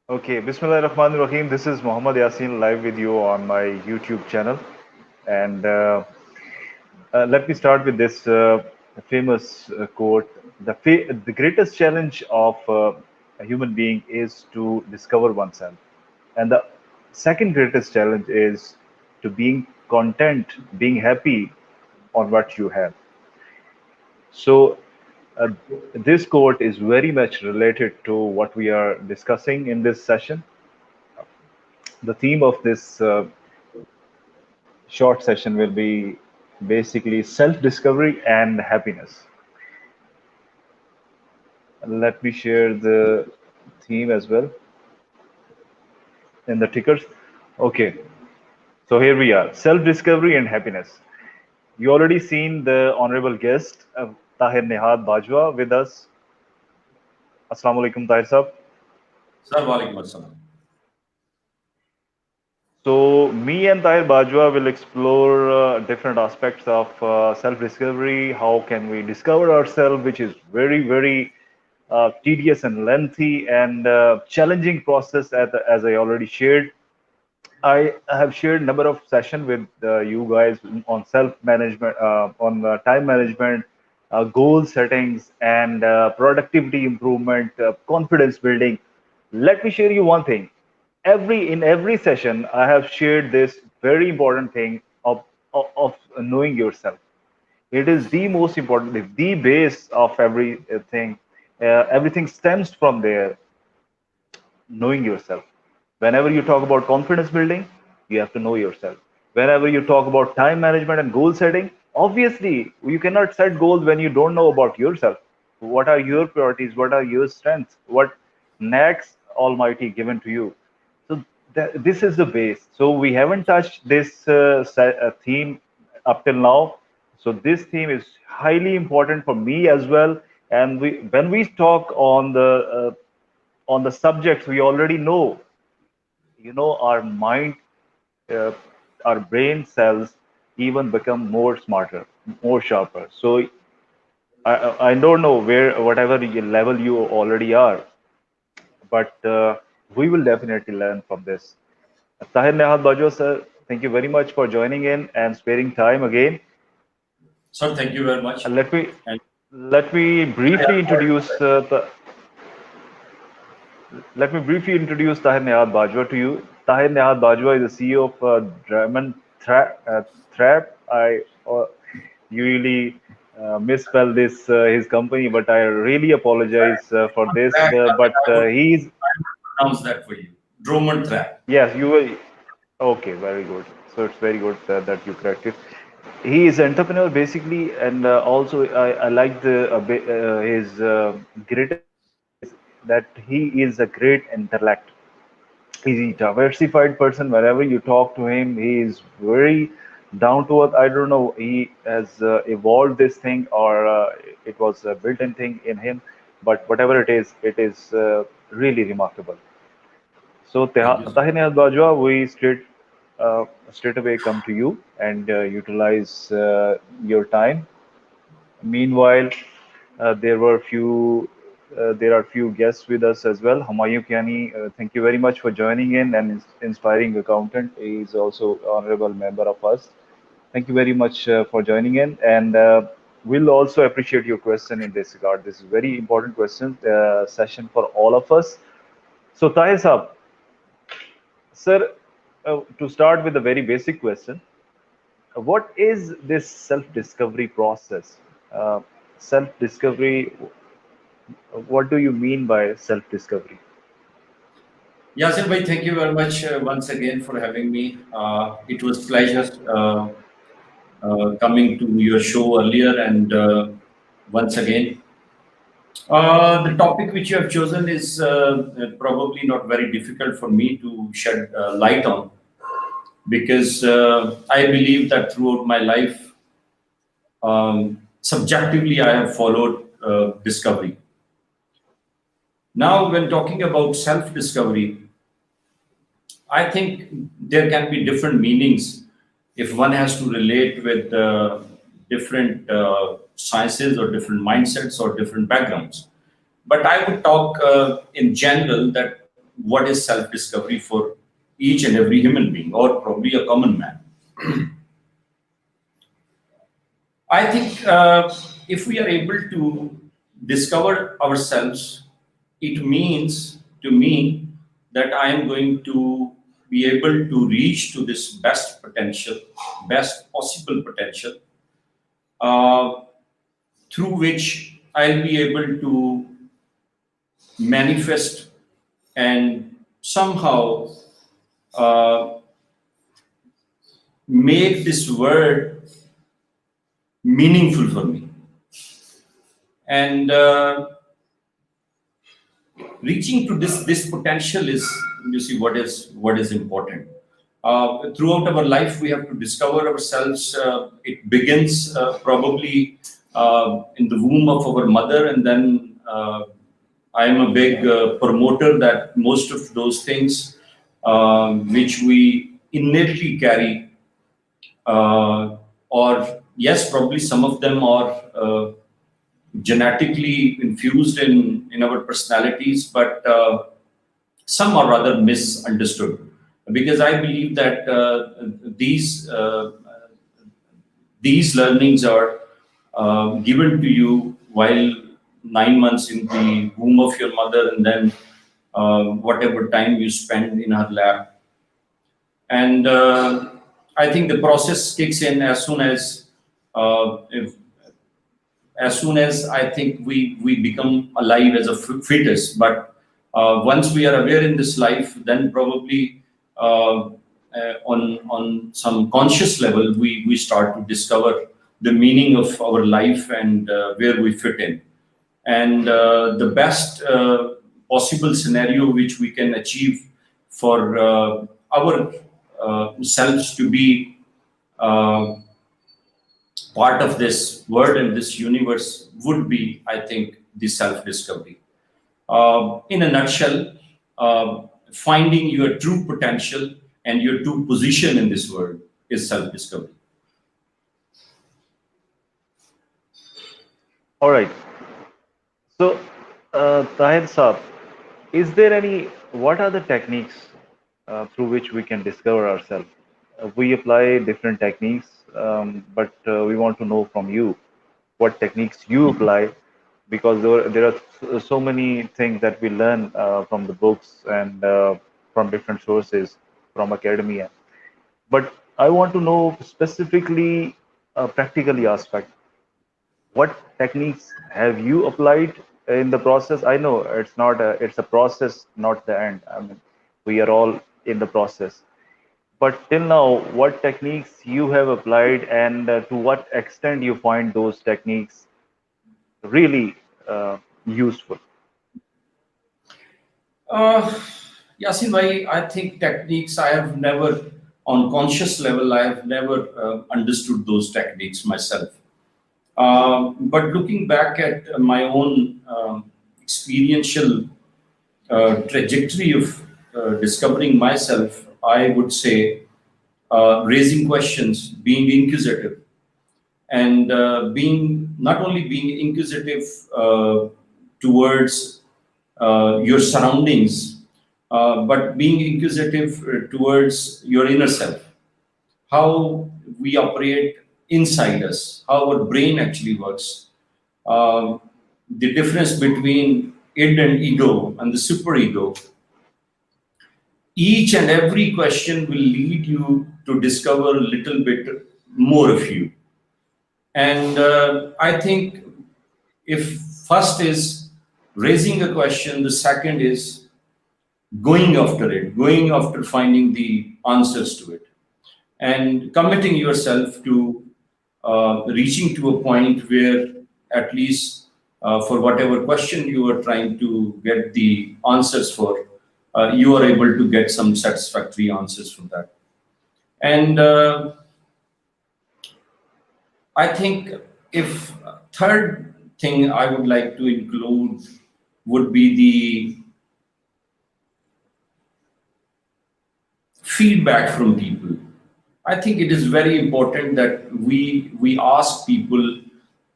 Okay, Bismillahirrahmanirrahim. This is Muhammad Yasin live with you on my YouTube channel. And let me start with this famous quote. The greatest challenge of a human being is to discover oneself. And the second greatest challenge is to being content, being happy on what you have. So, uh, this quote is very much related to what we are discussing in this session. The theme of this short session will be basically self discovery and happiness. Let me share the theme as well in the tickers. Okay, so here we are, self discovery and happiness. You already seen the honorable guest, Tahir Nihad Bajwa, with us. Assalamu alaikum, Tahir Sahab. Sir, walaikum assalam. So, me and Tahir Bajwa will explore different aspects of self discovery. How can we discover ourselves, which is very tedious and lengthy and challenging process, as I already shared. I have shared number of sessions with you guys on self management, on time management, goal settings, and productivity improvement, confidence building. Let me share you one thing. In every session, I have shared this very important thing of knowing yourself. It is the most important, the base of everything. Everything stems from there, knowing yourself. Whenever you talk about confidence building, you have to know yourself. Whenever you talk about time management and goal setting, obviously you cannot set goals when you don't know about yourself. What are your priorities? What are your strengths? What next Almighty given to you? So this is the base. So we haven't touched this theme up till now. So this theme is highly important for me as well. And when we talk on the subjects we already know, our mind, uh, our brain cells even become more smarter, more sharper. So I don't know where whatever level you already are, but we will definitely learn from this. Tahir Nehal Bajo sir, thank you very much for joining in and sparing time again. Sir, thank you very much. Let me And let me briefly introduce Let me briefly introduce Tahir Nihad Bajwa to you. Tahir Nihad Bajwa is the CEO of Draymond Thrap. I usually misspell this his company, but I really apologize for this. But he's pronounce that for you. Drummond trap. yes, you will. Okay, very good. So it's very good that you corrected. He is entrepreneur basically, and also I like his greatest quality is that he is a great intellect. He's a diversified person. Whenever you talk to him, he is very down to earth. I don't know, he has evolved this thing or it was a built-in thing in him, but whatever it is really remarkable. So Thank you, sir. Tahir Nihal Bajwa, we straight away come to you and utilize your time. Meanwhile, there are few guests with us as well. Humayun Kiani, thank you very much for joining in and inspiring accountant. He is also honorable member of us. Thank you very much for joining in, and we'll also appreciate your question in this regard. This is very important question session for all of us. So Tahir Saab, sir, to start with a very basic question, what is this self-discovery process? Self-discovery, what do you mean by self-discovery? Yasin bhai, thank you very much once again for having me. It was pleasure coming to your show earlier and once again. The topic which you have chosen is probably not very difficult for me to shed light on because I believe that throughout my life, subjectively, I have followed discovery. Now, when talking about self discovery, I think there can be different meanings if one has to relate with different sciences or different mindsets or different backgrounds. But I would talk in general that what is self-discovery for each and every human being, or probably a common man. I think if we are able to discover ourselves, it means to me that I am going to be able to reach to this best potential, best possible potential, uh, through which I'll be able to manifest and somehow uh, make this word meaningful for me. And reaching to this potential is, you see, what is important. Throughout our life, we have to discover ourselves. It begins probably in the womb of our mother, and then I am a big promoter that most of those things which we innately carry, or yes, probably some of them are genetically infused in our personalities, but some are rather misunderstood, because I believe that these learnings are given to you while 9 months in the womb of your mother, and then whatever time you spend in her lap. And I think the process kicks in if, as soon as I think we become alive as a fetus. But once we are aware in this life, then probably on some conscious level, we start to discover the meaning of our life and where we fit in. And the best possible scenario which we can achieve for our selves to be part of this world and this universe would be, I think, the self-discovery. In a nutshell, finding your true potential and your true position in this world is self-discovery. All right. So, Tahir Saab, is there any, what are the techniques through which we can discover ourselves? We apply different techniques, but we want to know from you what techniques you apply, because there are so many things that we learn from the books and from different sources from academia. But I want to know specifically a practically aspect. What techniques have you applied in the process? I know it's a process, not the end. I mean, we are all in the process. But till now, what techniques you have applied, and to what extent you find those techniques really useful? Uh, Yasin bhai, I think techniques I have never, on conscious level, I have never understood those techniques myself. But looking back at my own experiential trajectory of discovering myself, I would say raising questions, being inquisitive, and being not only being inquisitive towards your surroundings, but being inquisitive towards your inner self, how we operate inside us, how our brain actually works, um, the difference between id and ego and the superego. Each and every question will lead you to discover a little bit more of you. And I think if first is raising a question, the second is going after it, going after finding the answers to it, and committing yourself to reaching to a point where at least for whatever question you are trying to get the answers for, you are able to get some satisfactory answers from that. And I think if third thing I would like to include would be the feedback from people. I think it is very important that we ask people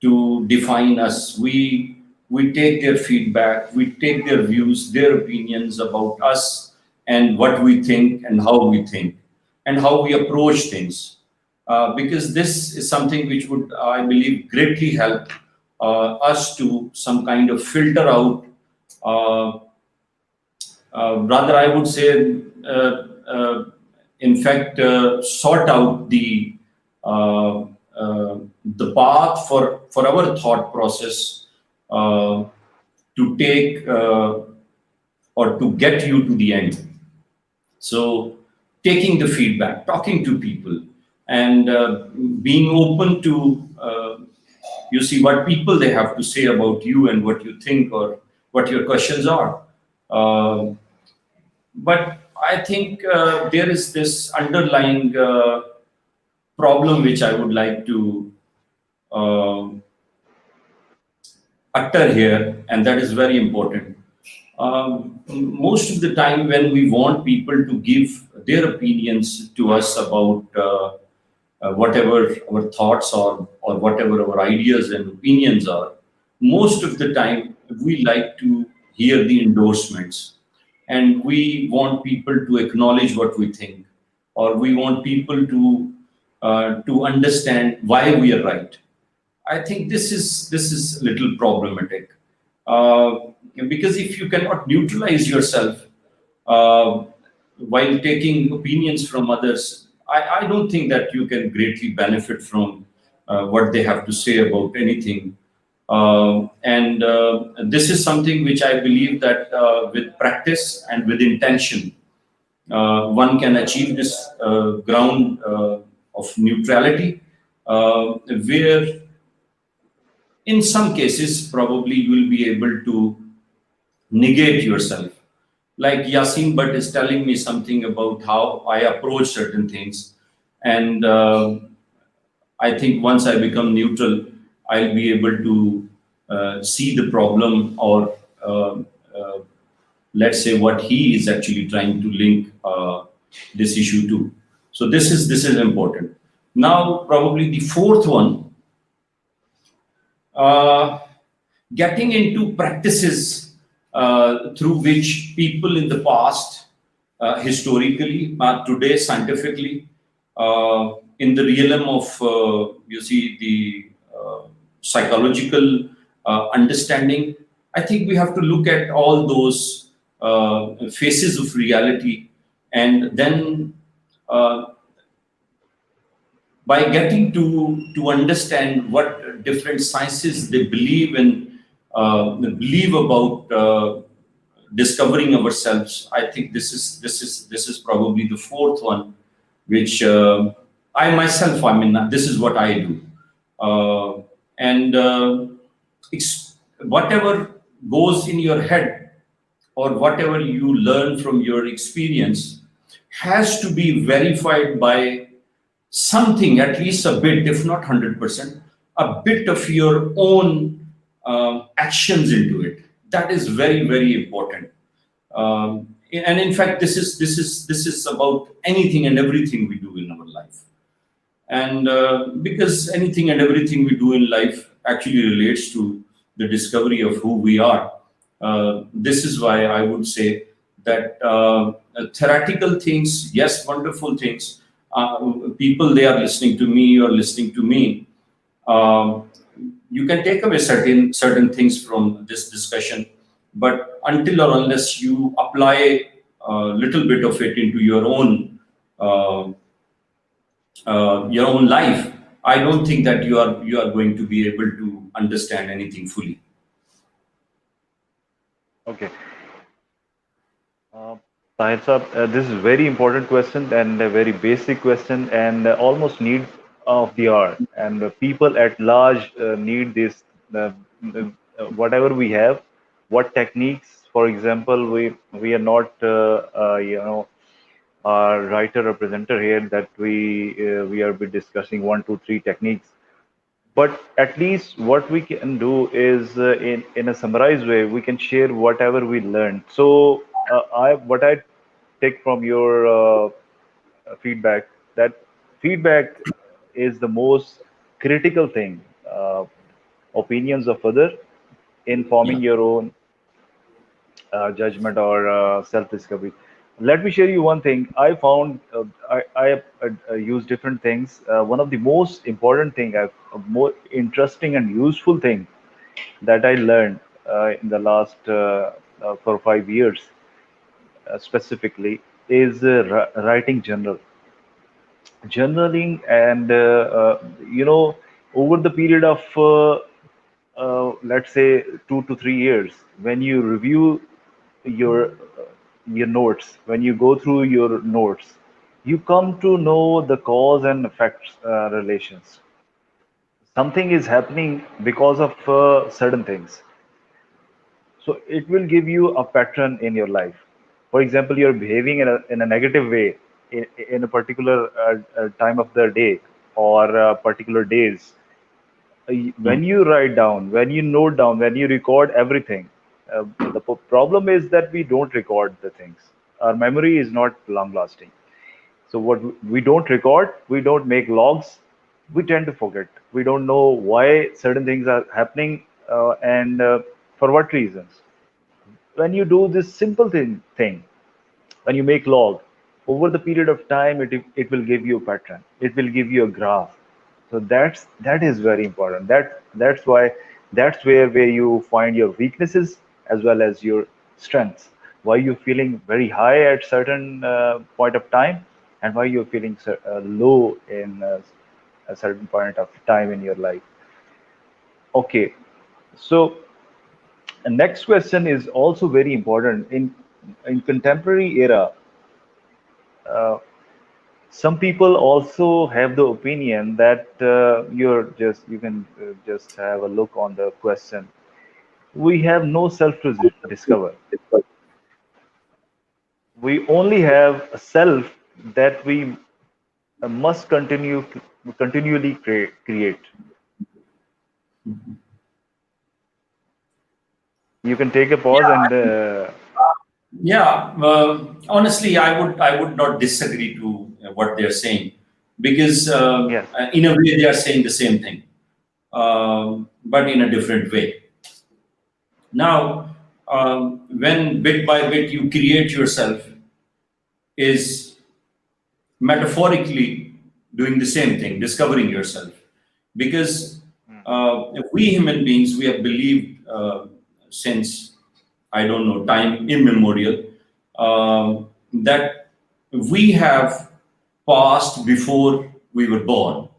to define us. we take their feedback, we take their views, their opinions about us and what we think and how we approach things. Because this is something which would, I believe, greatly help us to some kind of filter out, uh, rather, I would say, uh, uh, in fact, sort out uh, the path for our thought process uh, to take or to get you to the end. So, taking the feedback, talking to people, and being open to you see what people they have to say about you and what you think or what your questions are. Uh, but I think there is this underlying problem which I would like to uh, utter here, and that is very important. Most of the time, when we want people to give their opinions to us about whatever our thoughts or whatever our ideas and opinions are, most of the time we like to hear the endorsements, and we want people to acknowledge what we think, or we want people to understand why we are right. I think this is a little problematic, uh, because if you cannot neutralize yourself uh, while taking opinions from others, I don't think that you can greatly benefit from what they have to say about anything. And this is something which I believe that with practice and with intention, one can achieve this ground of neutrality, where in some cases probably you will be able to negate yourself. Like Yasin but is telling me something about how I approach certain things, and I think once I become neutral, I'll be able to see the problem, or uh, uh, let's say what he is actually trying to link this issue to. So this is important. Now probably the fourth one, uh, getting into practices through which people in the past, historically, today scientifically, in the realm of you see the psychological understanding, I think we have to look at all those faces of reality, and then uh, by getting to understand what different sciences they believe in, they believe about discovering ourselves. I think this is probably the fourth one, which I myself, I mean, this is what I do, and whatever goes in your head or whatever you learn from your experience has to be verified by something, at least a bit, if not 100%, a bit of your own actions into it. That is very, very important. And in fact, this is about anything and everything we do in our life. And because anything and everything we do in life actually relates to the discovery of who we are. This is why I would say that theoretical things, yes, wonderful things. People they are listening to me or listening to me. Um, you can take away certain things from this discussion, but until or unless you apply a little bit of it into uh, your own life, I don't think that you are going to be able to understand anything fully. Okay. Uh, Tahir Saab, this is a very important question and a very basic question and almost need of the hour. And people at large need this, whatever we have, what techniques, for example, we are not, a writer or presenter here that we are be discussing one, two, three techniques. But at least what we can do is in a summarized way we can share whatever we learned. So I what I take from your feedback, that feedback is the most critical thing. uh, Opinions of other, in Yeah. forming your own judgment or self-discovery. Let me share you one thing. I found I use different things. One of the most important thing, more interesting and useful thing that I learned in the last 4 or 5 years specifically is writing journaling, and over the period of let's say 2 to 3 years, when you review your notes, when you go through your notes, you come to know the cause and effects relations. Something is happening because of certain things, so it will give you a pattern in your life. For example, you're behaving in a negative way in a particular time of the day or particular days. When Mm. you write down, when you note down, when you record everything, the problem is that we don't record the things. Our memory is not long lasting. So what we don't record, we don't make logs, we tend to forget. We don't know why certain things are happening and for what reasons. When you do this simple thing, when you make log, over the period of time, it will give you a pattern, it will give you a graph. So that is very important. That's why, that's where you find your weaknesses as well as your strengths. Why you're feeling very high at certain point of time, and why you're feeling low in a certain point of time in your life. Okay, so the next question is also very important in contemporary era. Some people also have the opinion that you can just have a look on the question. We have no self to discover. We only have a self that we must continually create. You can take a pause and Yeah, honestly, I would not disagree to what they're saying, because yes. in a way they are saying the same thing, but in a different way. Now, when bit by bit you create yourself, is metaphorically doing the same thing, discovering yourself, because we human beings, we have believed since, I don't know, time immemorial, that we have passed before we were born.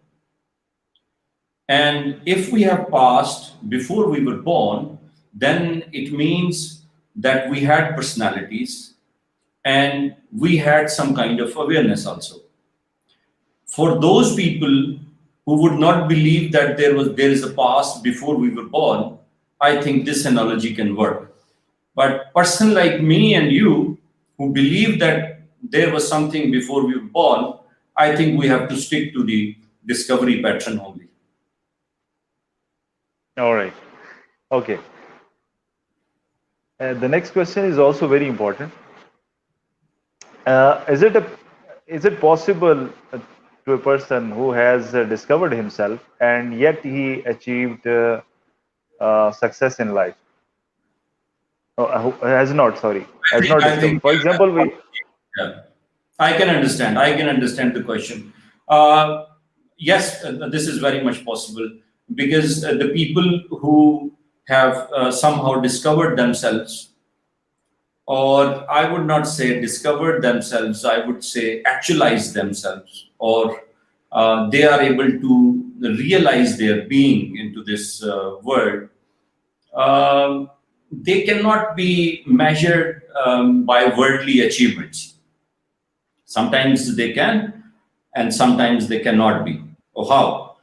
And if we have passed before we were born, then it means that we had personalities and we had some kind of awareness also. For those people who would not believe that there is a past before we were born, I think this analogy can work. But person like me and you, who believe that there was something before we were born, I think we have to stick to the discovery pattern only. All right. Okay. The next question is also very important. Uh, is it a, is it possible to a person who has discovered himself and yet he achieved success in life? Oh, has not, sorry, has not I discovered. think For example, we yeah, I can understand. I can understand the question. Uh, yes, this is very much possible, because the people who have somehow discovered themselves, or I would not say discovered themselves, I would say actualized themselves, or they are able to realize their being into this world. They cannot be measured by worldly achievements. Sometimes they can, and sometimes they cannot be. Or how?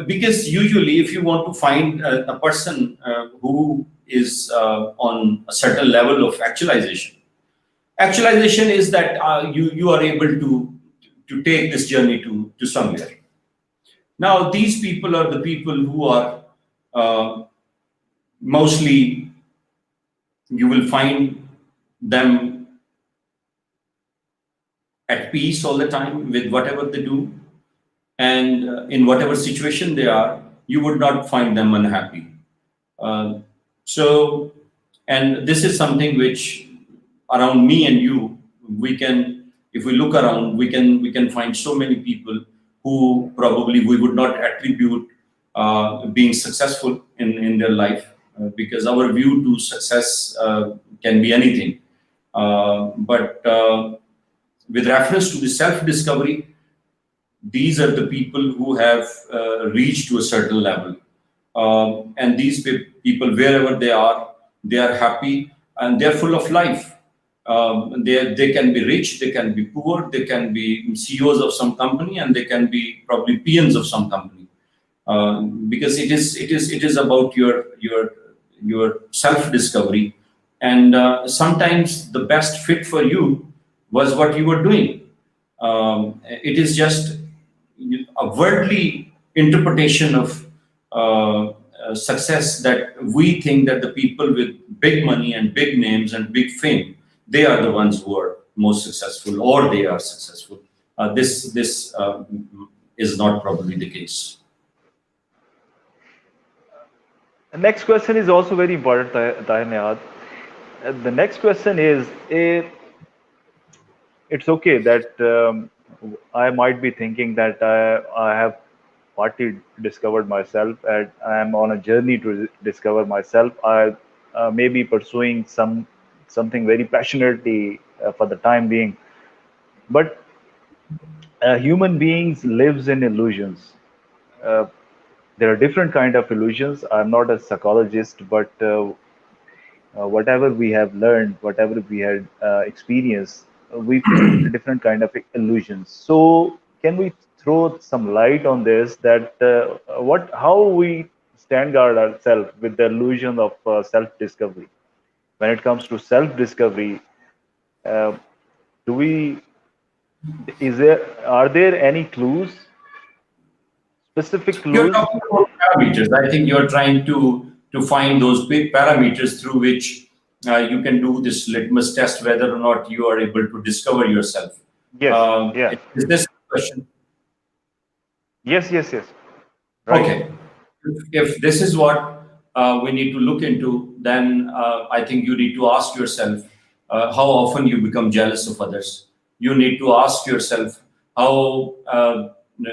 Because usually, if you want to find a person who is on a certain level of actualization, actualization is that you are able to take this journey to somewhere. Now, these people are the people who are uh, mostly, you will find them at peace all the time with whatever they do, and in whatever situation they are, you would not find them unhappy. Uh, So, and this is something which around me and you, we can, if we look around, we can find so many people who probably we would not attribute being successful in their life, because our view to success can be anything. But with reference to the self-discovery, these are the people who have reached to a certain level. And these people, wherever they are happy and they're full of life. They can be rich, they can be poor, they can be CEOs of some company, and they can be probably peons of some company. Because it is about your self discovery, and sometimes the best fit for you was what you were doing. It is just a worldly interpretation of success, that we think that the people with big money and big names and big fame, they are the ones who are most successful, or they are successful. This is not probably the case. The next question is also very important, Tahir Nihad. The next question is, it's okay that I might be thinking that I have partly discovered myself and I am on a journey to discover myself. I may be pursuing something very passionately for the time being, but human beings lives in illusions. Uh, there are different kind of illusions. I'm not a psychologist, but whatever we have learned, whatever we had experienced, we feel different kind of illusions. So, can we throw some light on this? That how we stand guard ourselves with the illusion of self-discovery? When it comes to self-discovery, uh, do we is there are there any clues, specific You're clues? talking about parameters. I think you're trying to find those big parameters through which you can do this litmus test whether or not you are able to discover yourself. Yes, yeah, Is this the question? yes, right. Okay. If this is what we need to look into, then I think you need to ask yourself how often you become jealous of others. You need to ask yourself how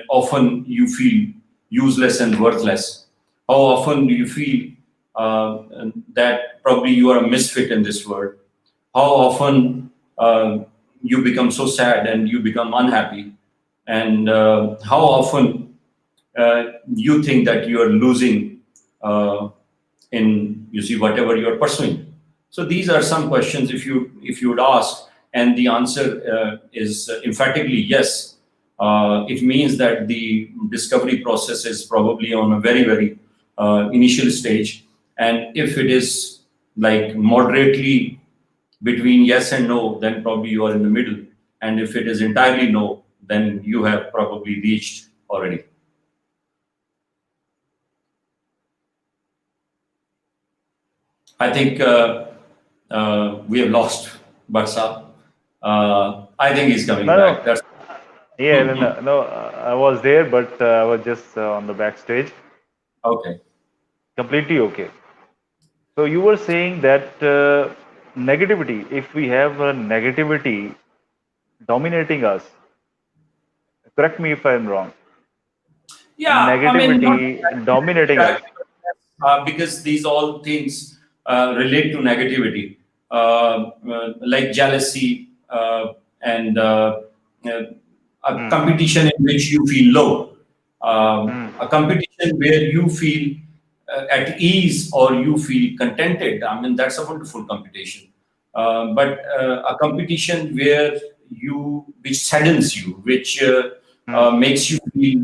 often you feel useless and worthless. How often do you feel that probably you are a misfit in this world? How often you become so sad and you become unhappy? And how often you think that you are losing uh, in, you see, whatever you are pursuing. So these are some questions, if you would ask, and the answer is emphatically yes. It means that the discovery process is probably on a very initial stage, and if it is like moderately between yes and no, then probably you are in the middle, and if it is entirely no, then you have probably reached already. I think we have lost Barsa. I think he's coming No, no. back. That's Yeah, no, I was there, but I was just on the backstage. okay. Completely okay. So you were saying that negativity, if we have a negativity dominating us, correct me if I'm wrong, Yeah, I mean, not negativity dominating us. because these all things relate to negativity, like jealousy and uh, a Hmm. competition in which you feel low, Hmm. a competition where you feel at ease or you feel contented. I mean, that's a wonderful competition. But a competition where which saddens you, which Hmm. makes you feel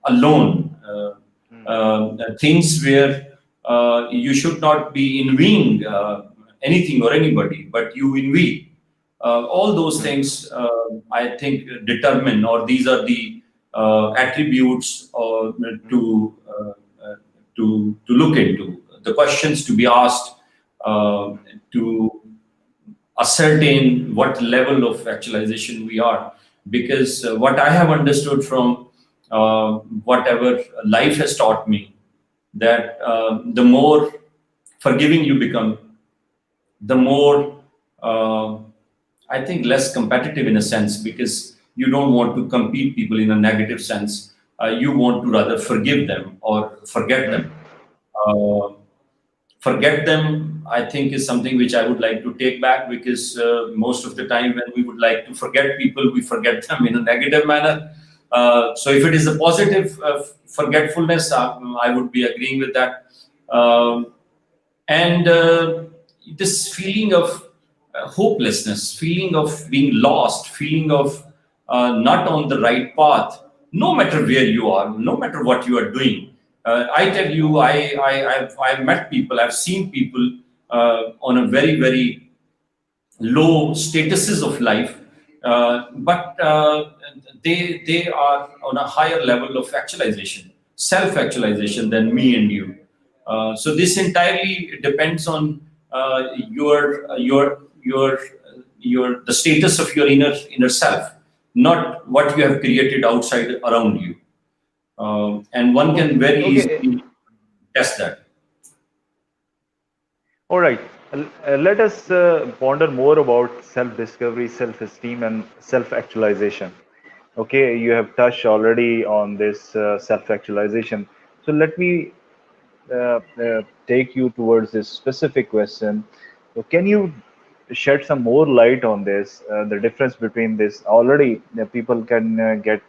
alone. Hmm. Things where you should not be envying anything or anybody, but you envy. All those Hmm. things, I think, determine, or these are the attributes Hmm. to to look into, the questions to be asked to ascertain what level of actualization we are. Because what I have understood from whatever life has taught me, that the more forgiving you become, the more, uh, I think, less competitive in a sense, because you don't want to compete people in a negative sense. You want to rather forgive them or forget Hmm. them. Uh, Forget them, I think, is something which I would like to take back, because most of the time when we would like to forget people, we forget them in a negative manner. So if it is a positive forgetfulness, I would be agreeing with that. Um, and this feeling of hopelessness, feeling of being lost, feeling of not on the right path, no matter where you are, no matter what you are doing. I tell you, I've met people, I've seen people on a very, very low statuses of life, but they are on a higher level of actualization, self-actualization than me and you. So this entirely depends on your the status of your inner self, not what you have created outside around you, and one Okay. can very Okay. easily test that. All right. Let us ponder more about self-discovery, self-esteem, and self-actualization. Okay, you have touched already on this self-actualization. So let me take you towards this specific question. So can you shed some more light on this? The difference between this already, people can get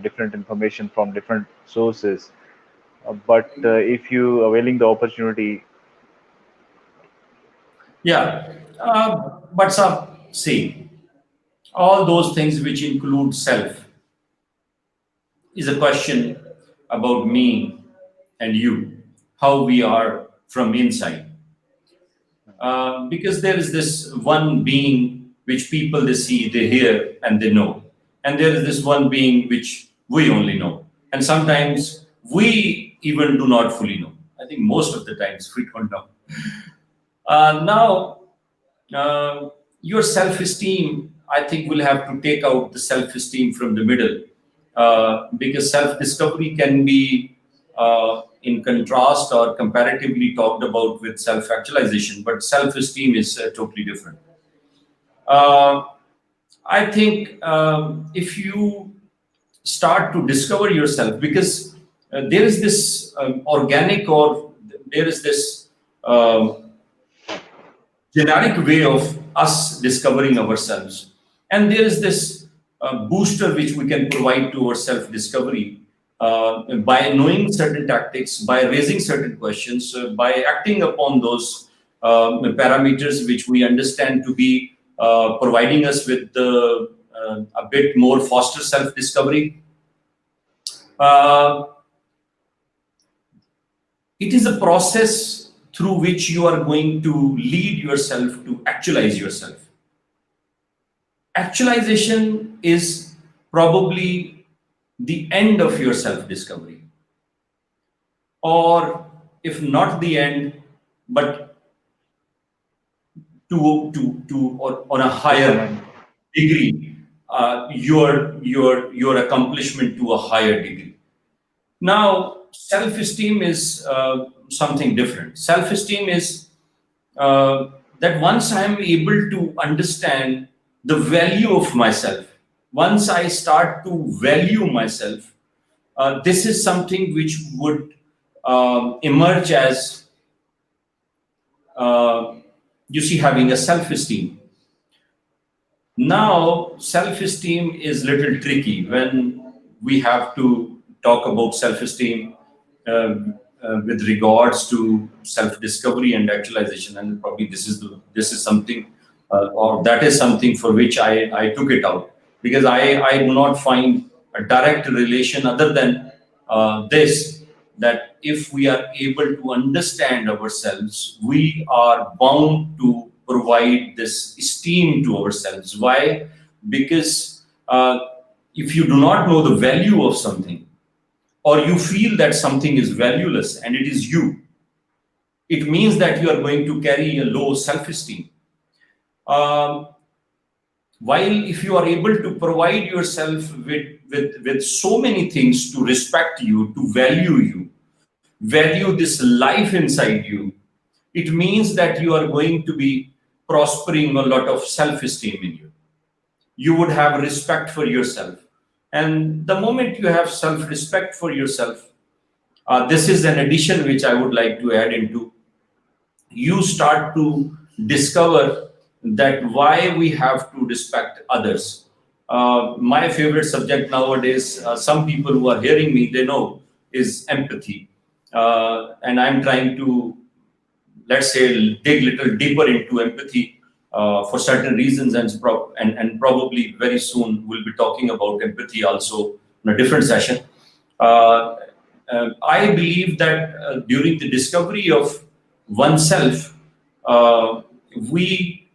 different information from different sources. But if you availing the opportunity, Yeah, but see, all those things which include self is a question about me and you, how we are from inside. Because there is this one being which people they see, they hear, and they know, and there is this one being which we only know, and sometimes we even do not fully know. I think most of the times we don't know. Now, uh, your self-esteem, I think we'll have to take out the self-esteem from the middle, because self-discovery can be in contrast or comparatively talked about with self-actualization, but self-esteem is totally different. Uh, I think if you start to discover yourself, because there is this organic, or there is this um, generic way of us discovering ourselves. And there is this booster which we can provide to our self discovery by knowing certain tactics, by raising certain questions, by acting upon those parameters which we understand to be providing us with a bit more foster self discovery. Uh, it is a process through which you are going to lead yourself to actualize yourself. Actualization is probably the end of your self discovery, or if not the end, but or on a just an higher end. degree, your accomplishment to a higher degree. Now, self esteem is something different. Self esteem is uh, that once I am able to understand the value of myself, once I start to value myself, this is something which would emerge as, uh, you see, having a self esteem. Now, self esteem is little tricky when we have to talk about self esteem with regards to self discovery and actualization. And probably this is something, or that is something for which I took it out, because I do not find a direct relation other than this, that if we are able to understand ourselves, we are bound to provide this esteem to ourselves. Why? Because if you do not know the value of something, or you feel that something is valueless and it is you, it means that you are going to carry a low self esteem. Um, while if you are able to provide yourself with so many things to respect you, to value you, value this life inside you, it means that you are going to be prospering a lot of self-esteem in you. You would have respect for yourself. And the moment you have self-respect for yourself, this is an addition which I would like to add into. You start to discover that why we have to respect others. My favorite subject nowadays, some people who are hearing me, they know, is empathy. And I'm trying to, let's say, dig a little deeper into empathy for certain reasons, and probably very soon we'll be talking about empathy also in a different session. Uh, I believe that during the discovery of oneself, we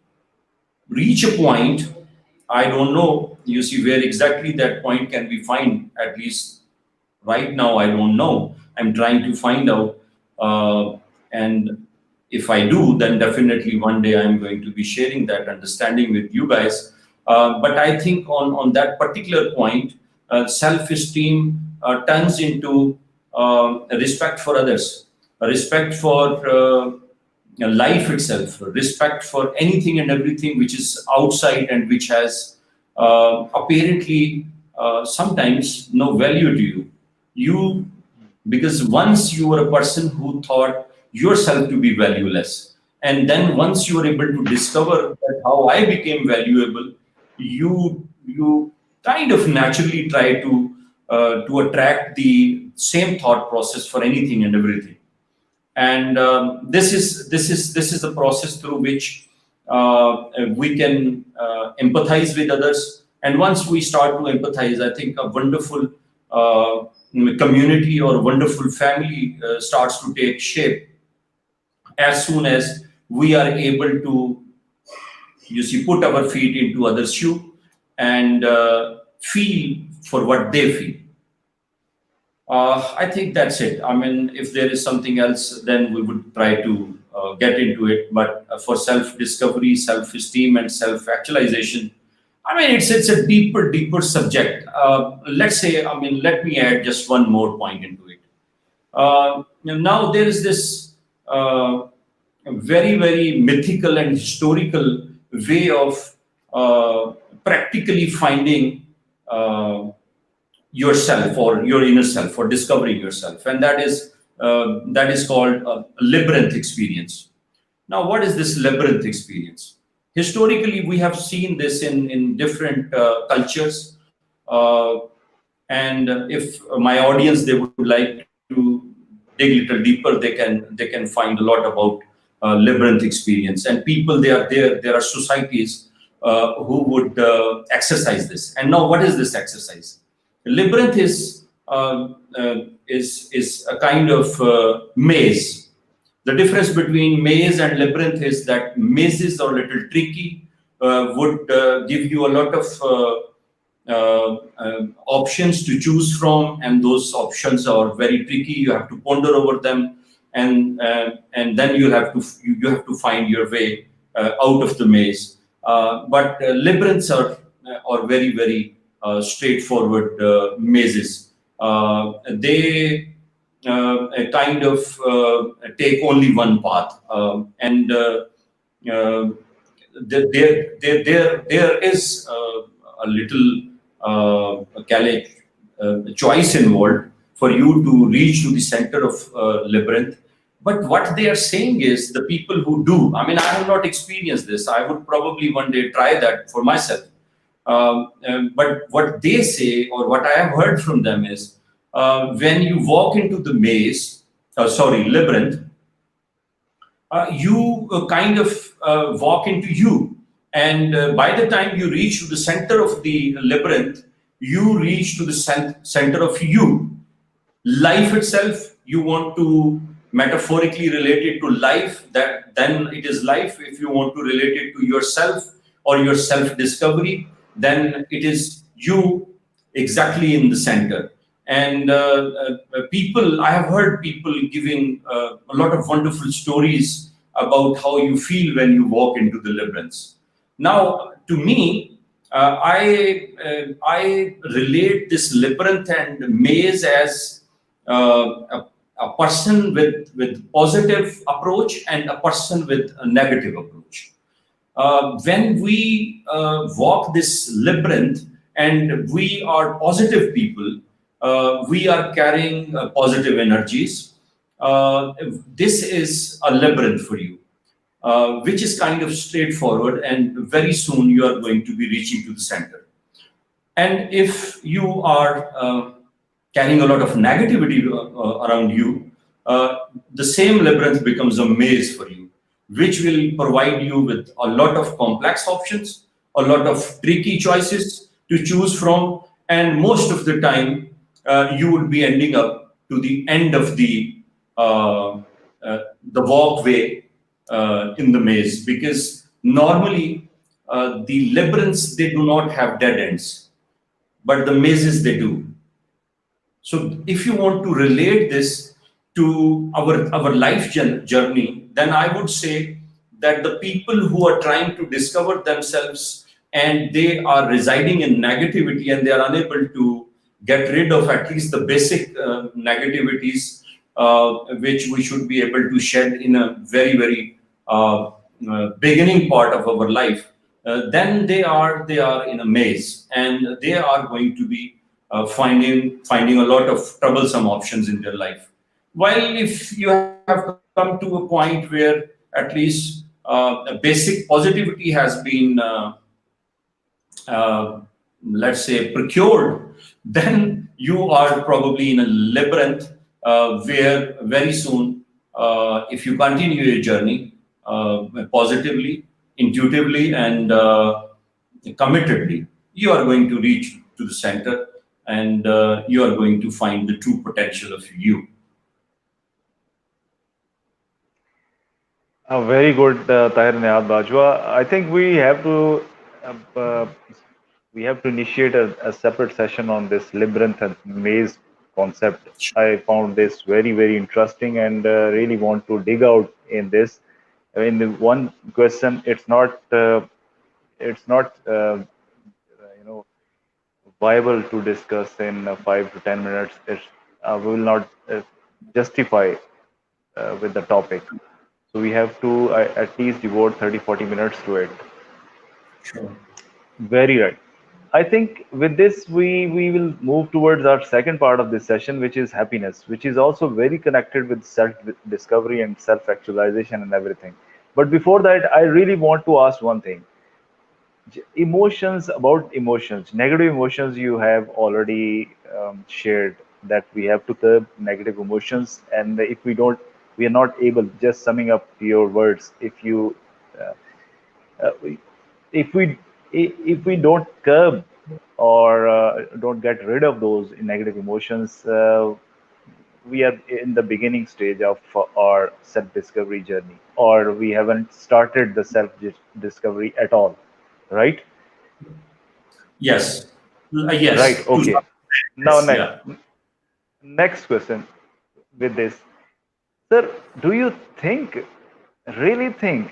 reach a point. I don't know, you see, where exactly that point can be find. At least right now, I don't know. I'm trying to find out. And if I do, then definitely one day I'm going to be sharing that understanding with you guys. But I think on that particular point, self-esteem turns into respect for others, respect for life itself, respect for anything and everything which is outside and which has apparently sometimes no value to you. You, because once you were a person who thought yourself to be valueless, and then once you were able to discover that how I became valuable, you kind of naturally try to attract the same thought process for anything and everything. And this is the process through which we can empathize with others. And once we start to empathize, I think a wonderful community or a wonderful family starts to take shape as soon as we are able to, you see, put our feet into others' shoe and feel for what they feel. I think that's it. I mean, if there is something else, then we would try to get into it. But for self-discovery, self-esteem, and self-actualization, I mean, it's a deeper subject. Let's say, I mean, let me add just one more point into it. Now there is this very mythical and historical way of practically finding. Yourself or your inner self or discovering yourself, and that is called a labyrinth experience. Now, what is this labyrinth experience? Historically, we have seen this in different cultures, and if my audience they would like to dig a little deeper, they can find a lot about labyrinth experience. And people, there are societies who would exercise this. And now, what is this exercise? Labyrinth is a kind of maze. The difference between maze and labyrinth is that mazes are a little tricky, would give you a lot of options to choose from, and those options are very tricky. You have to ponder over them, and then you have to find your way out of the maze. But labyrinths are very straightforward mazes. They kind of take only one path, and there is a little choice involved for you to reach to the center of labyrinth. But what they are saying is, the people who do, I mean, I have not experienced this. I would probably one day try that for myself. But what they say, or what I have heard from them, is when you walk into the labyrinth, you kind of walk into you. And by the time you reach to the center of the labyrinth, you reach to the center of you. Life itself, you want to metaphorically relate it to life, that then it is life. If you want to relate it to yourself or your self-discovery, then it is you exactly in the center. And I have heard people giving a lot of wonderful stories about how you feel when you walk into the labyrinths. Now, to me, I relate this labyrinth and maze as a person with positive approach and a person with a negative approach. When we walk this labyrinth and we are positive people, we are carrying positive energies. This is a labyrinth for you, which is kind of straightforward, and very soon you are going to be reaching to the center. And if you are carrying a lot of negativity around you, the same labyrinth becomes a maze for you, which will provide you with a lot of complex options, a lot of tricky choices to choose from, and most of the time, you would be ending up to the end of the walkway in the maze, because normally the labyrinths, they do not have dead ends, but the mazes they do. So if you want to relate this to our life journey, then I would say that the people who are trying to discover themselves and they are residing in negativity and they are unable to get rid of at least the basic negativities, which we should be able to shed in a very beginning part of our life, then they are in a maze, and they are going to be finding a lot of troublesome options in their life. While if you have come to a point where at least a basic positivity has been uh, let's say procured, then you are probably in a labyrinth where very soon, if you continue your journey positively, intuitively, and committedly, you are going to reach to the center, and you are going to find the true potential of you. Very good, Tahir Nihad Bajwa. I think uh, uh, we have to initiate a separate session on this labyrinth and maze concept. I found this very interesting and really want to dig out in this. I mean, the one question, it's not you know viable to discuss in 5 to 10 minutes. We will not justify with the topic. So we have to at least devote 30 to 40 minutes to it. Sure. Very right. I think with this we will move towards our second part of this session, which is happiness, which is also very connected with self discovery and self actualization and everything. But before that, I really want to ask one thing. Emotions, about emotions, negative emotions, you have already shared that we have to curb negative emotions, and if we are not able, just summing up your words, uh, uh, if we if we don't curb or don't get rid of those negative emotions, we are in the beginning stage of our self discovery journey, or we haven't started the self discovery at all, right? Yes. Right. Yes. To some Okay. extent, Now, yes. Yeah. next question with this, sir. Do you really think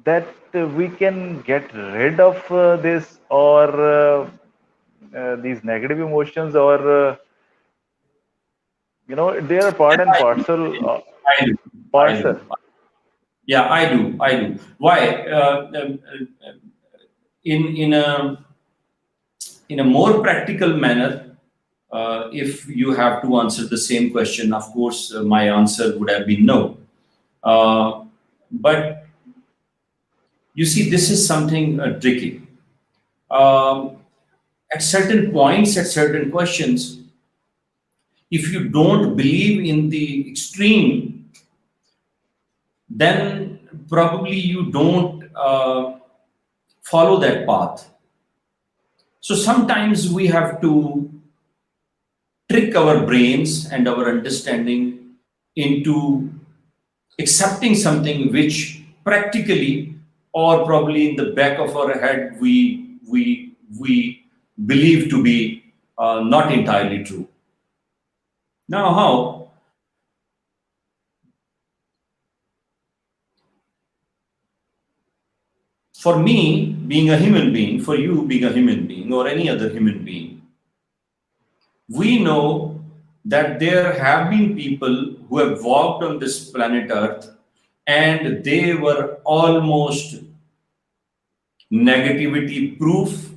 that we can get rid of this or these negative emotions, or they are Yes, part and I do. parcel. I do. I Parts, do. sir. Yeah, I do. I do. Why? In a more practical manner, if you have to answer the same question, of course, my answer would have been no. Uh, but you see, this is something tricky. Um, at certain points, at certain questions, if you don't believe in the extreme, then probably you don't follow that path. So sometimes we have to trick our brains and our understanding into accepting something which practically, or probably in the back of our head, we believe to be not entirely true. Now, how? For me, being a human being, for you being a human being, or any other human being, we know that there have been people who have walked on this planet Earth and they were almost negativity proof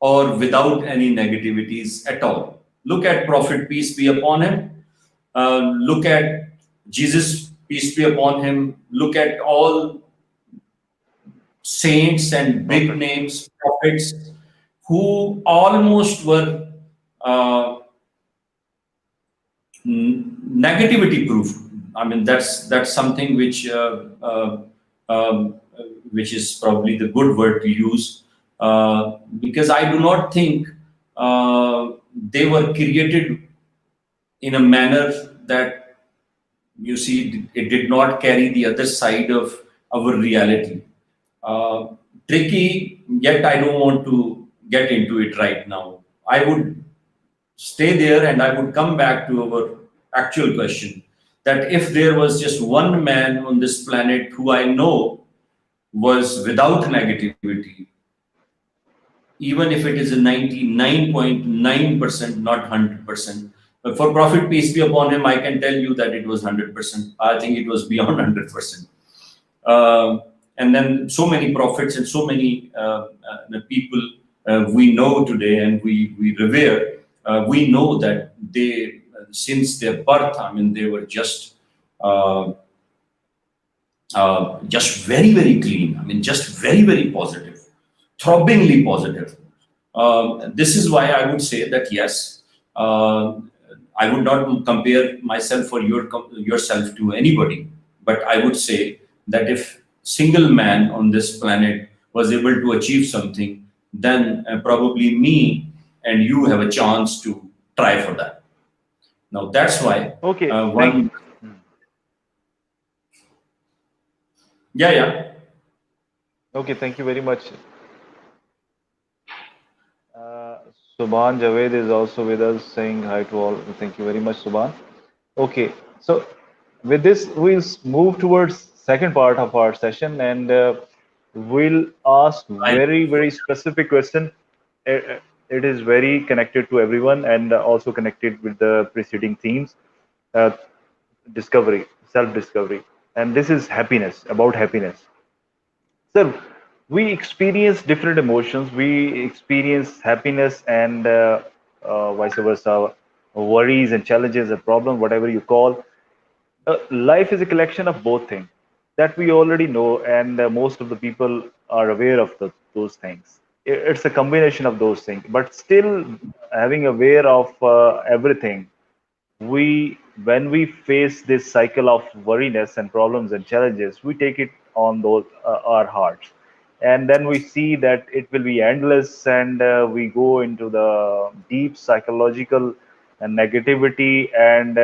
or without any negativities at all. Look at Prophet, peace be upon him. Look at Jesus, peace be upon him. Look at all saints and big Prophet. names, prophets, who almost were uh, negativity proof. I mean, that's something which is probably the good word to use, because I do not think they were created in a manner that, you see, it did not carry the other side of our reality. Uh, Tricky, yet I don't want to get into it right now. I would stay there and I would come back to our actual question, that if there was just one man on this planet who I know was without negativity, even if it is a 99.9%, not 100%. But for Prophet, peace be upon him, I can tell you that it was 100%. I think it was beyond 100%. And then so many prophets and so many people we know today and we revere, we know that they, since their birth, I mean, they were uh, just very, very clean. I mean, just very, very positive, throbbingly positive. This is why I would say that yes, I would not compare myself or yourself to anybody, but I would say that if single man on this planet was able to achieve something, then probably me and you have a chance to try for that. Now that's why Okay, thank you. one, yeah, yeah. Okay, thank you very much. Uh, Subhan Javed is also with us saying hi to all. Thank you very much, Subhan. Okay, so with this, we'll move towards second part of our session, and we'll ask I, very, very specific question. It is very connected to everyone and also connected with the preceding themes. Uh, Discovery, self-discovery, and this is happiness, about happiness. So we experience different emotions. We experience happiness and vice versa, worries and challenges and problems, whatever you call. Life is a collection of both things that we already know, and most of the people are aware of those things. It's a combination of those things, but still having aware of everything, we when we face this cycle of worriness and problems and challenges, we take it on those our hearts, and then we see that it will be endless, and we go into the deep psychological and negativity, and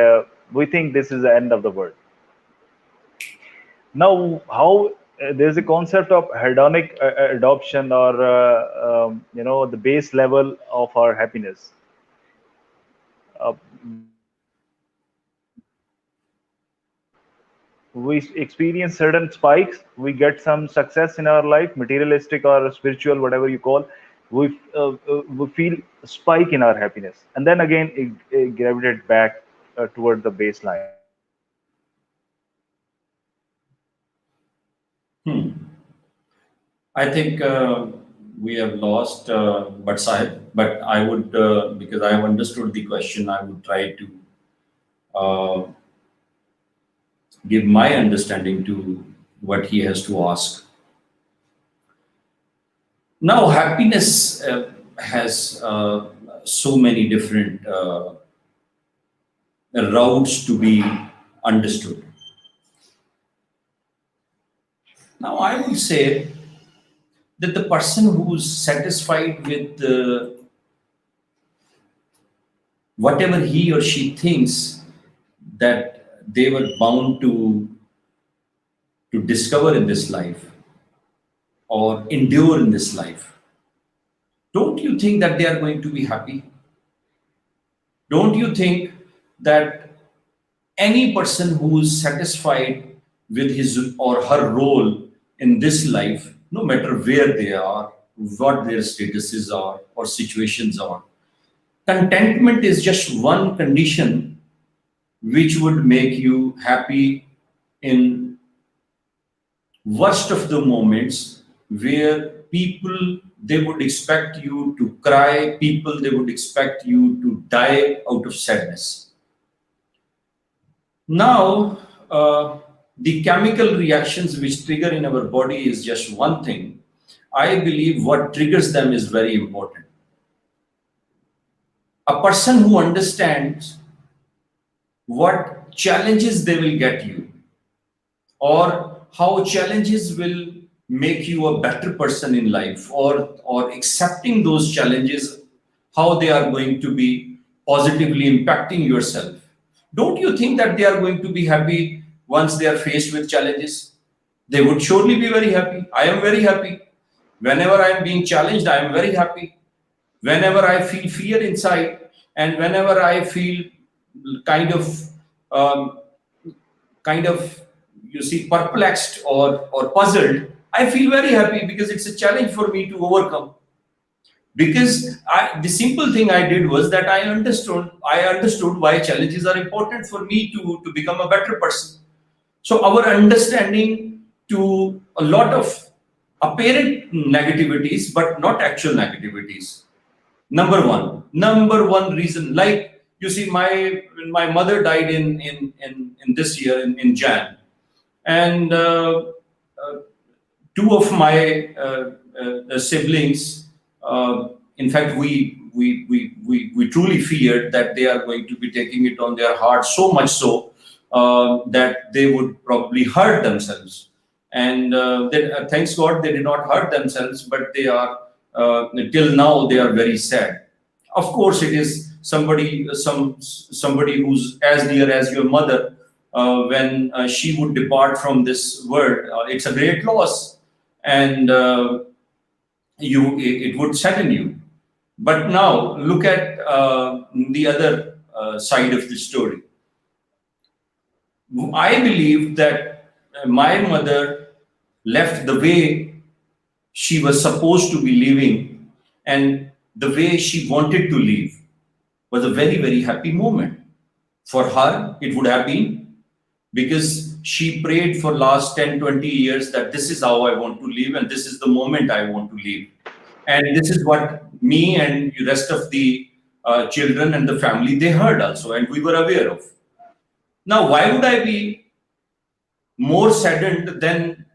we think this is the end of the world. Now, how there's a concept of hedonic adoption, or the base level of our happiness. We experience certain spikes, we get some success in our life, materialistic or spiritual, whatever you call. We feel a spike in our happiness, and then again it gravitates back toward the baseline. I think we have lost but Sahib, but I would, because I have understood the question, I would try to uh, give my understanding to what he has to ask. Now, happiness has so many different routes to be understood. Now, I will say that the person who's satisfied with whatever he or she thinks that they were bound to discover in this life or endure in this life, don't you think that they are going to be happy? Don't you think that any person who is satisfied with his or her role in this life, no matter where they are, what their statuses are or situations are, Contentment is just one condition which would make you happy in worst of the moments, where people, they would expect you to cry, people, they would expect you to die out of sadness. Now, the chemical reactions which trigger in our body is just one thing. I believe what triggers them is very important. A person who understands what challenges they will get you, or how challenges will make you a better person in life, or accepting those challenges, how they are going to be positively impacting yourself. Don't you think that they are going to be happy once they are faced with challenges? They would surely be very happy. I am very happy. Whenever I am being challenged, I am very happy. Whenever I feel fear inside, and whenever I feel kind of um, kind of, you see, perplexed or puzzled, I feel very happy because it's a challenge for me to overcome. Because the simple thing I did was that I understood why challenges are important for me to become a better person. So our understanding to a lot of apparent negativities, but not actual negativities. Number one reason, like, you see, my mother died in this year in Jan, and uh, two of my siblings, in fact, we truly feared that they are going to be taking it on their heart, so much so that they would probably hurt themselves. And thanks God, they did not hurt themselves, but they are, till now, they are very sad. Of course, it is somebody who's as dear as your mother. When she would depart from this world, it's a great loss, and it would sadden you. But now look at the other side of the story. I believe that my mother left the way she was supposed to be living, and the way she wanted to live was a very, very happy moment. For her, it would have been, because she prayed for last 10, 20 years that this is how I want to live, and this is the moment I want to live. And this is what me and the rest of the children and the family, they heard also, and we were aware of. Now, why would I be more saddened than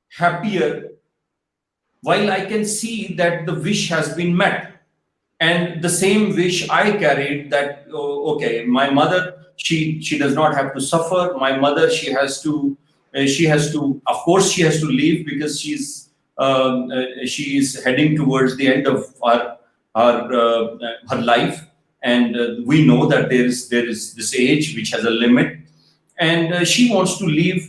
happier while I can see that the wish has been met? And the same wish I carried, that, oh, okay, my mother, she does not have to suffer. My mother, she has to, of course, she has to leave, because she is heading towards the end of her life, and we know that there is this age which has a limit, and she wants to live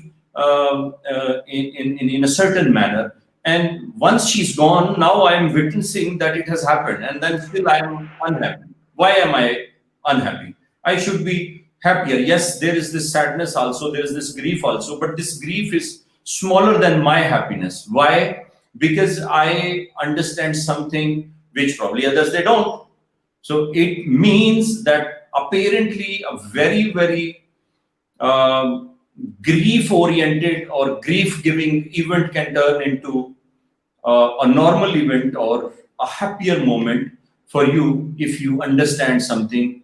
in a certain manner. And once she's gone, now I am witnessing that it has happened, and then still I am unhappy. Why am I unhappy? I should be happier. Yes, there is this sadness also, there is this grief also, but this grief is smaller than my happiness. Why? Because I understand something which probably others, they don't. So it means that apparently a very, very um, grief oriented or grief giving event can turn into a normal event or a happier moment for you if you understand something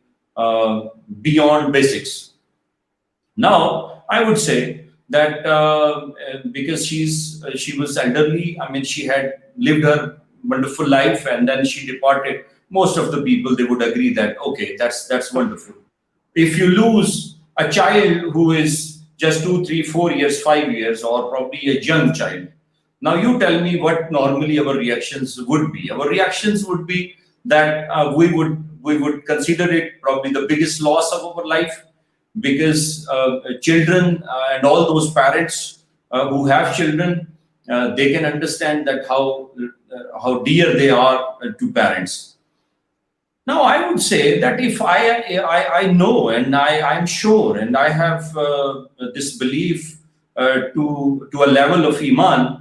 beyond basics. Now, I would say that because she was elderly, I mean, she had lived her wonderful life and then she departed. Most of the people, they would agree that, okay, that's wonderful. If you lose a child who is just 2, 3, 4 years, 5 years, or probably a young child, now you tell me what normally our reactions would be. Our reactions would be that we would consider it probably the biggest loss of our life, because children and all those parents who have children, they can understand that how dear they are to parents. Now, I would say that if I know, and I'm sure, and I have this belief to a level of iman,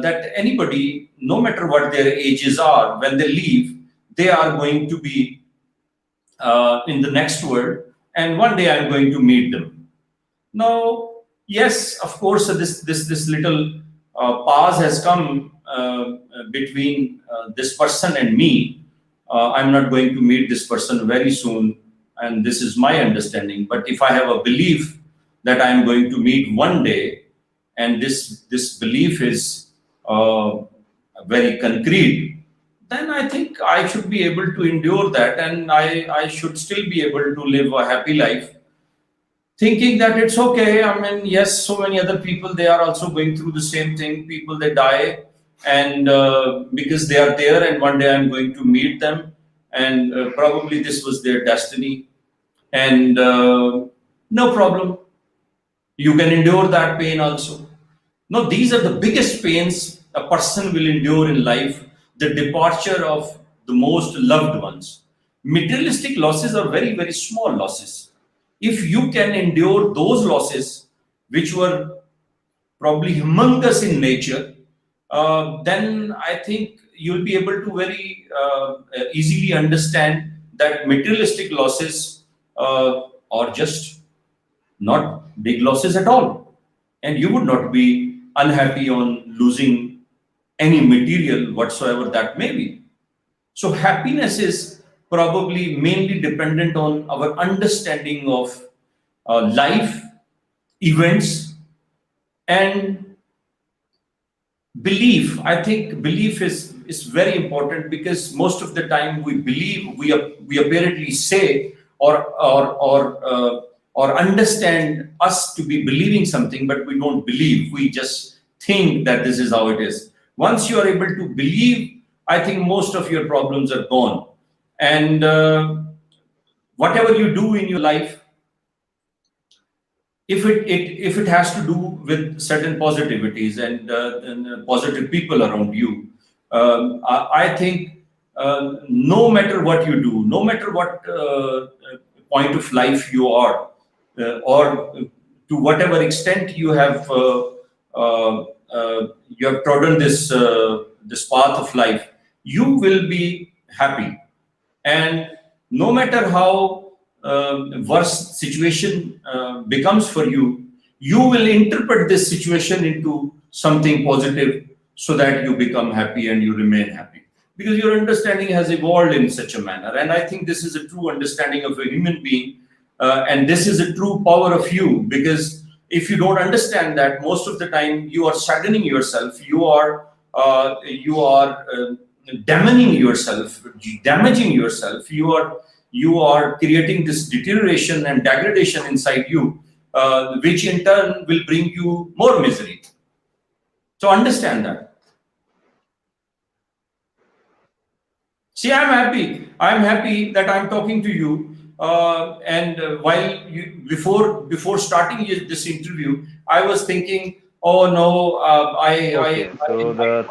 that anybody, no matter what their ages are, when they leave, they are going to be in the next world, and one day I'm going to meet them. Now, yes, of course, this little pause has come between this person and me. I'm not going to meet this person very soon, and this is my understanding. But if I have a belief that I am going to meet one day, and this belief is very concrete, then I think I should be able to endure that, and I should still be able to live a happy life, thinking that it's okay. I mean, yes, so many other people, they are also going through the same thing. People, they die, and because they are there, and one day I'm going to meet them, and probably this was their destiny, and no problem. You can endure that pain also. No, these are the biggest pains a person will endure in life, the departure of the most loved ones. Materialistic losses are very, very small losses. If you can endure those losses, which were probably humongous in nature, then I think you'll be able to very easily understand that materialistic losses are just not big losses at all. And you would not be unhappy on losing any material whatsoever that may be. So, happiness is probably mainly dependent on our understanding of life, events, and belief. I think belief is very important, because most of the time we believe, we apparently say or understand us to be believing something, but we don't believe. We just think that this is how it is. Once you are able to believe, I think most of your problems are gone. And whatever you do in your life, if it has to do with certain positivities and positive people around you, I think no matter what you do, no matter what point of life you are, or to whatever extent you have trodden this path of life, you will be happy. And no matter how worse situation becomes for you, you will interpret this situation into something positive, so that you become happy and you remain happy, because your understanding has evolved in such a manner. And I think this is a true understanding of a human being, and this is a true power of you, because if you don't understand that, most of the time you are saddening yourself, you are damaging yourself. You are creating this deterioration and degradation inside you, which in turn will bring you more misery. So understand that. See, I'm happy that I'm talking to you. And while you before starting this interview, I was thinking, oh no, Okay, so I don't know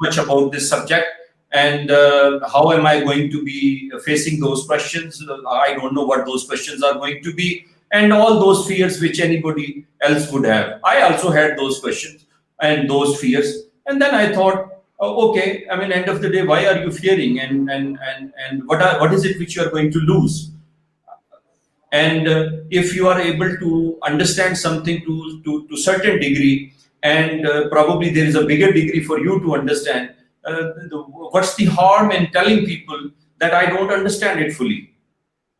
much about this subject, and how am I going to be facing those questions? I don't know what those questions are going to be, and all those fears which anybody else would have. I also had those questions and those fears, and then I thought, oh, okay, I mean, end of the day, why are you fearing, and what is it which you are going to lose? And if you are able to understand something to certain degree, and probably there is a bigger degree for you to understand, what's the harm in telling people that I don't understand it fully?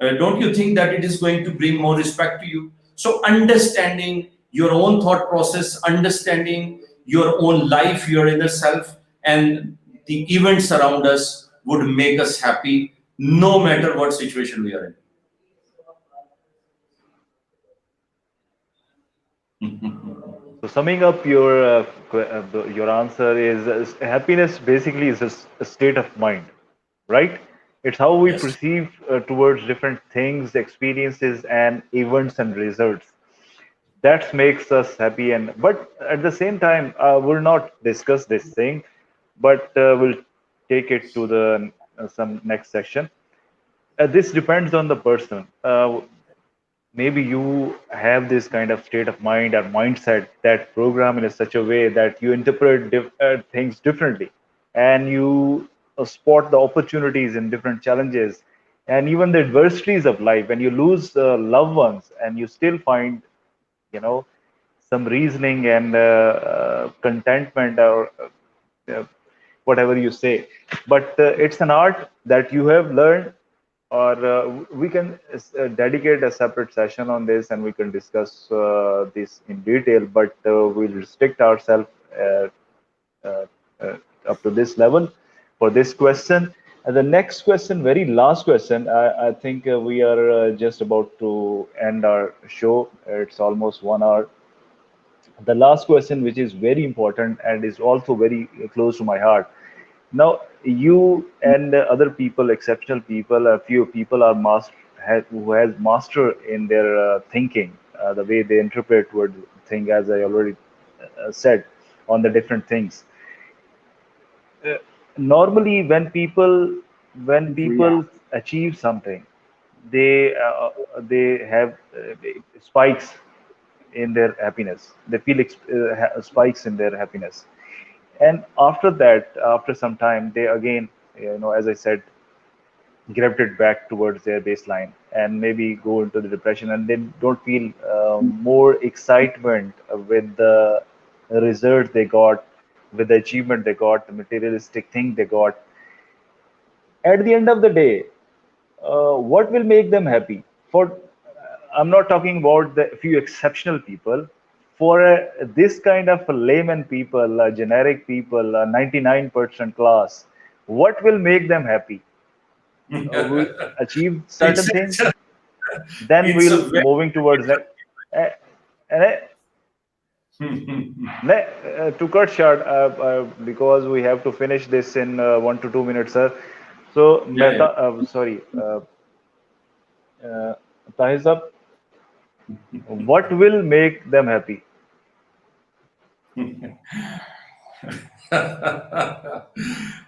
Don't you think that it is going to bring more respect to you? So understanding your own thought process, understanding your own life, your inner self, and the events around us would make us happy, no matter what situation we are in. So summing up your answer is happiness basically is a state of mind, right? It's how we Yes. perceive towards different things, experiences, and events and results. That makes us happy. And but at the same time, we'll not discuss this thing, but we'll take it to the some next section. This depends on the person. Maybe you have this kind of state of mind or mindset that program in such a way that you interpret things differently, and you spot the opportunities in different challenges, and even the adversities of life, when you lose loved ones and you still find, you know, some reasoning and contentment, or whatever you say. But it's an art that you have learned, or we can dedicate a separate session on this and we can discuss this in detail, but we'll restrict ourselves uh, uh, uh, up to this level for this question. And the next question, very last question, I think we are just about to end our show. It's almost 1 hour. The last question, which is very important and is also very close to my heart. Now, you and other people, exceptional people, a few people are who has master in their thinking, the way they interpret word thing, as I already said, on the different things. Uh, Normally, when Yeah. people achieve something, they have spikes in their happiness. They feel spikes in their happiness, and after that, after some time, they again, as I said, gravitate back towards their baseline and maybe go into the depression, and they don't feel more excitement with the result they got, with the achievement they got, the materialistic thing they got. At the end of the day, what will make them happy? I'm not talking about the few exceptional people. For this kind of layman people, generic people, 99% class, what will make them happy? We achieve it's certain things, a, then it's a we'll very moving towards that. Uh, and to cut short, because we have to finish this in 1 to 2 minutes, sir. So, yeah, Mehta, sorry, Tahir sahab, what will make them happy? yeah.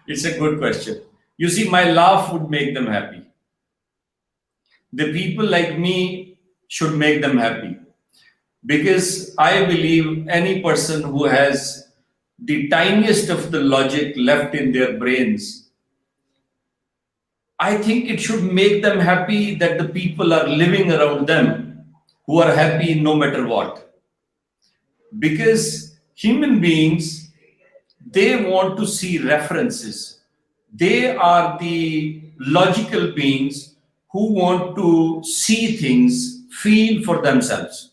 It's a good question. You see, my laugh would make them happy. The people like me should make them happy, because I believe any person who has the tiniest of the logic left in their brains, I think it should make them happy that the people are living around them who are happy no matter what. Because human beings, they want to see references. They are the logical beings who want to see things, feel for themselves.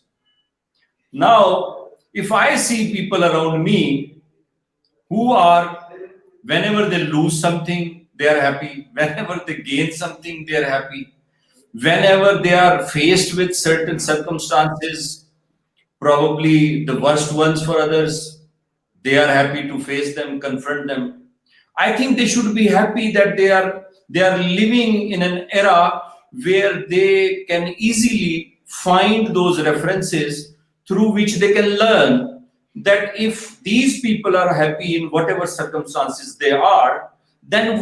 Now, if I see people around me who are, whenever they lose something, they are happy. Whenever they gain something, they are happy. Whenever they are faced with certain circumstances, probably the worst ones for others, they are happy to face them, confront them. I think they should be happy that they are living in an era where they can easily find those references through which they can learn that if these people are happy in whatever circumstances they are, then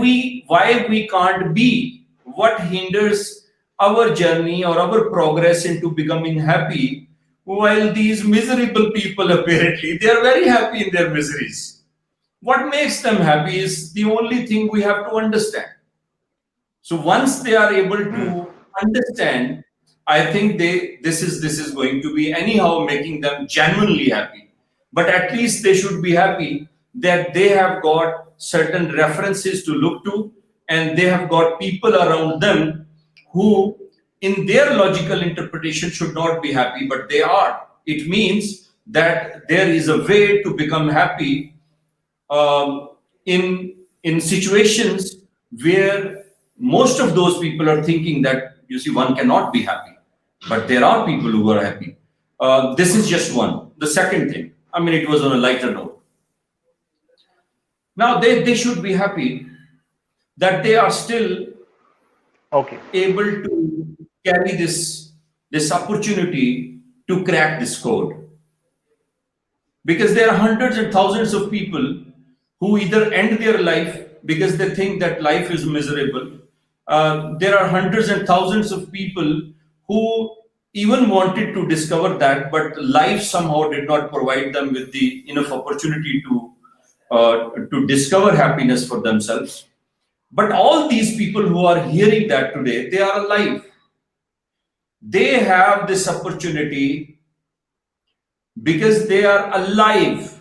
why we can't be? What hinders our journey or our progress into becoming happy, while these miserable people apparently they are very happy in their miseries? What makes them happy is the only thing we have to understand. So once they are able to understand, I think this is going to be anyhow making them genuinely happy. But at least they should be happy that they have got certain references to look to, and they have got people around them who, in their logical interpretation, should not be happy, but they are. It means that there is a way to become happy um, in situations where most of those people are thinking that, you see, one cannot be happy, but there are people who are happy. This is just one. The second thing, I mean, it was on a lighter note. Now they should be happy that they are still Okay. able to carry this opportunity to crack this code, because there are hundreds and thousands of people who either end their life because they think that life is miserable. There are hundreds and thousands of people who even wanted to discover that, but life somehow did not provide them with the enough opportunity to discover happiness for themselves. But all these people who are hearing that today, they are alive. They have this opportunity because they are alive.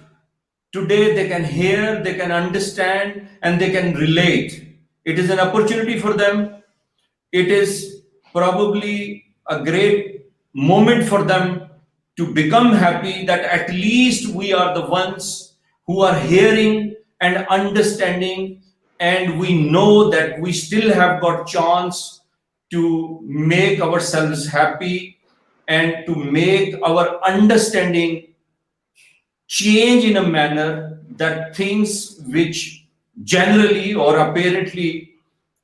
Today they can hear, they can understand, and they can relate. It is an opportunity for them. It is probably a great moment for them to become happy that at least we are the ones who are hearing and understanding, and we know that we still have got chance to make ourselves happy and to make our understanding change in a manner that things which generally or apparently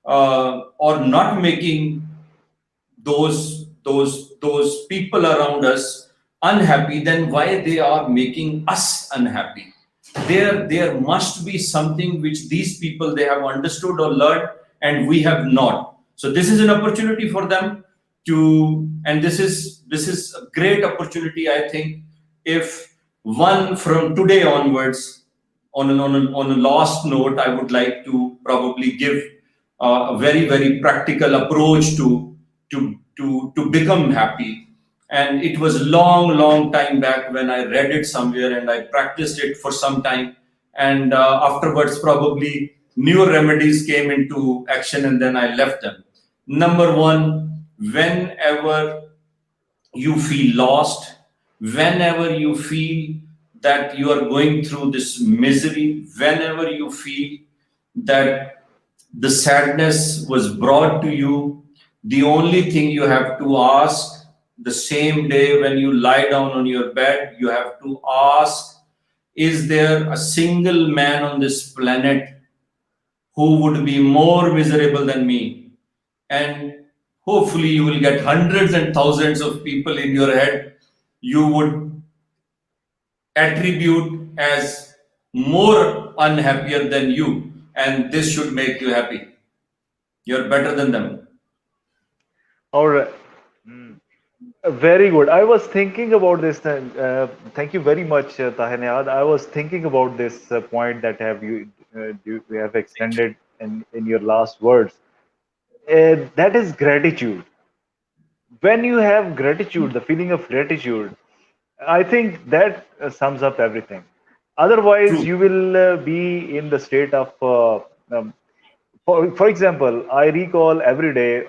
or not making those people around us unhappy, then why they are making us unhappy? There must be something which these people they have understood or learned and we have not. So this is an opportunity for them to, and this is a great opportunity, I think. If one from today onwards, on a last note, I would like to probably give a very, very practical approach to become happy. And it was long, long time back when I read it somewhere and I practiced it for some time. And afterwards, probably newer remedies came into action and then I left them. Number one, whenever you feel lost, whenever you feel that you are going through this misery, whenever you feel that the sadness was brought to you, the only thing you have to ask the same day when you lie down on your bed, you have to ask, is there a single man on this planet who would be more miserable than me? And hopefully you will get hundreds and thousands of people in your head you would attribute as more unhappier than you, and this should make you happy. You're better than them. All right. Hmm. Very good. I was thinking about this. Thank you very much, Tahir Nihad. I was thinking about this point that you have extended in your last words. That is gratitude. When you have gratitude, the feeling of gratitude, I think that sums up everything. Otherwise, True. you will be in the state of, for example, I recall every day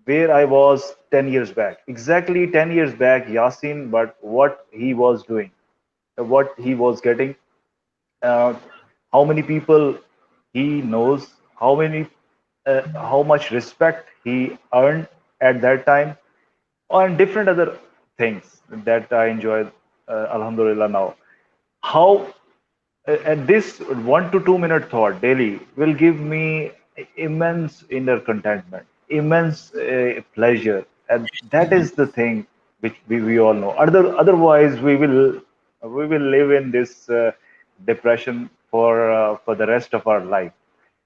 where I was 10 years back. Exactly 10 years back, Yasin, but what he was doing, what he was getting, uh, how many people he knows, how much respect he earned at that time, and different other things that I enjoy, Alhamdulillah now. How and this 1 to 2 minute thought daily will give me immense inner contentment, immense pleasure, and that is the thing which we all know. Otherwise, we will live in this depression for the rest of our life.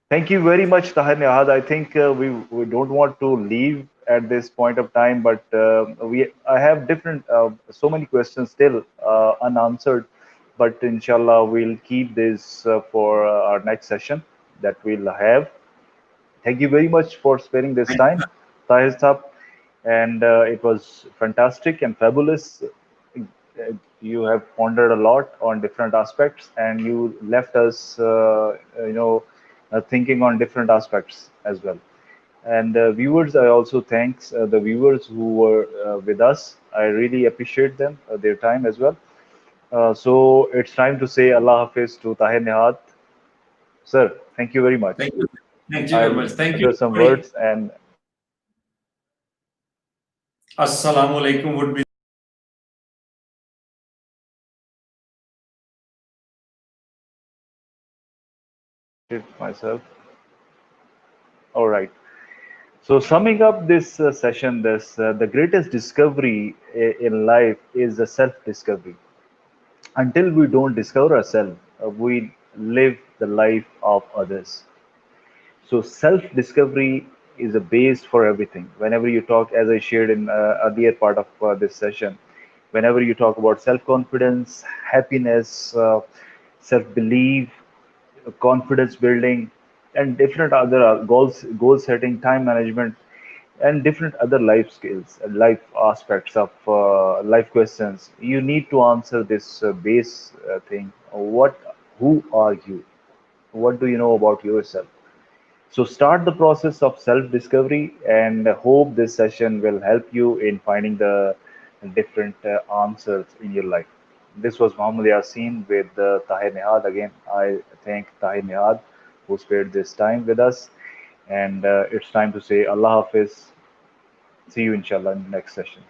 Thank you very much, Tahir Nihad. I think we don't want to leave at this point of time, but I have different so many questions still unanswered. But inshallah, we'll keep this for our next session that we'll have. Thank you very much for sparing this time, Tahir Sahab, and it was fantastic and fabulous. You have pondered a lot on different aspects, and you left us, thinking on different aspects as well. And viewers, I also thanks the viewers who were with us. I really appreciate them, their time as well. So it's time to say Allah Hafiz to Tahir Nihad. Sir, thank you very much. Thank you. Thank you very I'll much. Thank you, utter some everybody. words and Assalamu alaikum would be myself. All right. So summing up this session, this the greatest discovery in life is the self-discovery. Until we don't discover ourselves, we live the life of others. So self-discovery is a base for everything. Whenever you talk, as I shared in earlier part of this session, whenever you talk about self-confidence, happiness, self-belief, confidence building. and different other goal setting, time management, and different other life skills and life aspects of life questions. You need to answer this base thing. Who are you? What do you know about yourself? So start the process of self-discovery, and hope this session will help you in finding the different answers in your life. This was Muhammad Yasin with Tahir Nihad. Again, I thank Tahir Nihad who spared this time with us. And it's time to say Allah Hafiz. See you inshallah in the next session.